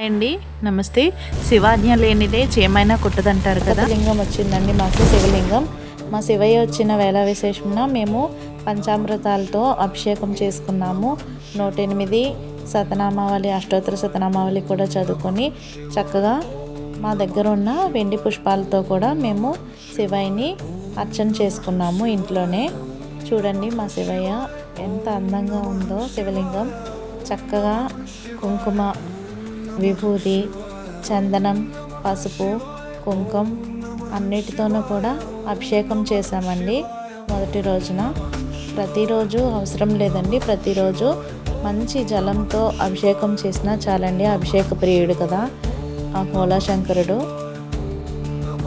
Hi అండి, నమస్తే. శివాజ్ఞ లేనిదే చేమైనా కుట్టదంటారు కదా. లింగం వచ్చిందండి మాకు, శివలింగం. మా శివయ్య వచ్చిన వేళ విశేషమున మేము పంచామృతాలతో అభిషేకం చేసుకున్నాము. 108 శతనామావళి, అష్టోత్తర శతనామావళి కూడా చదువుకొని చక్కగా మా దగ్గర ఉన్న వెండి పుష్పాలతో కూడా మేము శివయ్యని అర్చన చేసుకున్నాము ఇంట్లోనే. చూడండి మా శివయ్య ఎంత అందంగా ఉందో. శివలింగం చక్కగా కుంకుమ, విభూది, చందనం, పసుపు, కుంకుమ అన్నిటితోనూ కూడా అభిషేకం చేశామండి మొదటి రోజున. ప్రతిరోజు అవసరం లేదండి, ప్రతిరోజు మంచి జలంతో అభిషేకం చేసినా చాలండి. అభిషేక ప్రియుడు కదా ఆ భోళాశంకరుడు.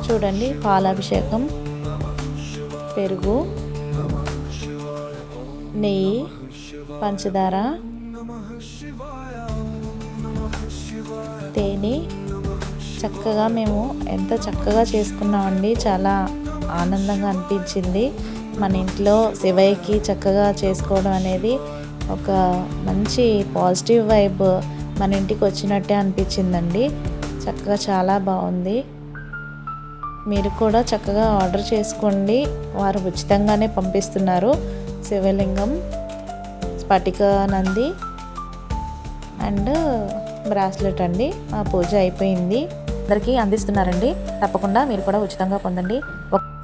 చూడండి, పాలాభిషేకం, పెరుగు, నెయ్యి, పంచదార, తేనె చక్కగా మేము ఎంత చక్కగా చేసుకున్నామండి. చాలా ఆనందంగా అనిపించింది. మన ఇంట్లో శివయ్యకి చక్కగా చేసుకోవడం అనేది ఒక మంచి పాజిటివ్ వైబ్ మన ఇంటికి వచ్చినట్టే అనిపించిందండి. చక్కగా చాలా బాగుంది. మీరు కూడా చక్కగా ఆర్డర్ చేసుకోండి, వారు ఉచితంగానే పంపిస్తున్నారు. శివలింగం, స్ఫటిక నంది అండ్ బ్రాస్లెట్ అండి. ఆ పూజ అయిపోయింది, అందరికీ అందిస్తున్నారండి. తప్పకుండా మీరు కూడా ఉచితంగా పొందండి.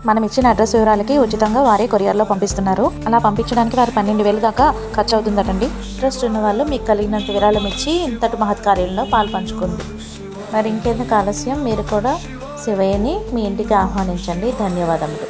మనం ఇచ్చిన అడ్రస్ వివరాలకి ఉచితంగా వారే కొరియర్లో పంపిస్తున్నారు. అలా పంపించడానికి వారు 12,000 దాకా ఖర్చు అవుతుందటండి. ఇంట్రెస్ట్ ఉన్న వాళ్ళు మీకు కలిగినంత విరాళం ఇచ్చి ఇంతటి మహత్కార్యంలో పాలు పంచుకోండి. మరి ఇంకెందుకు ఆలస్యం, మీరు కూడా శివయ్యని మీ ఇంటికి ఆహ్వానించండి. ధన్యవాదములు.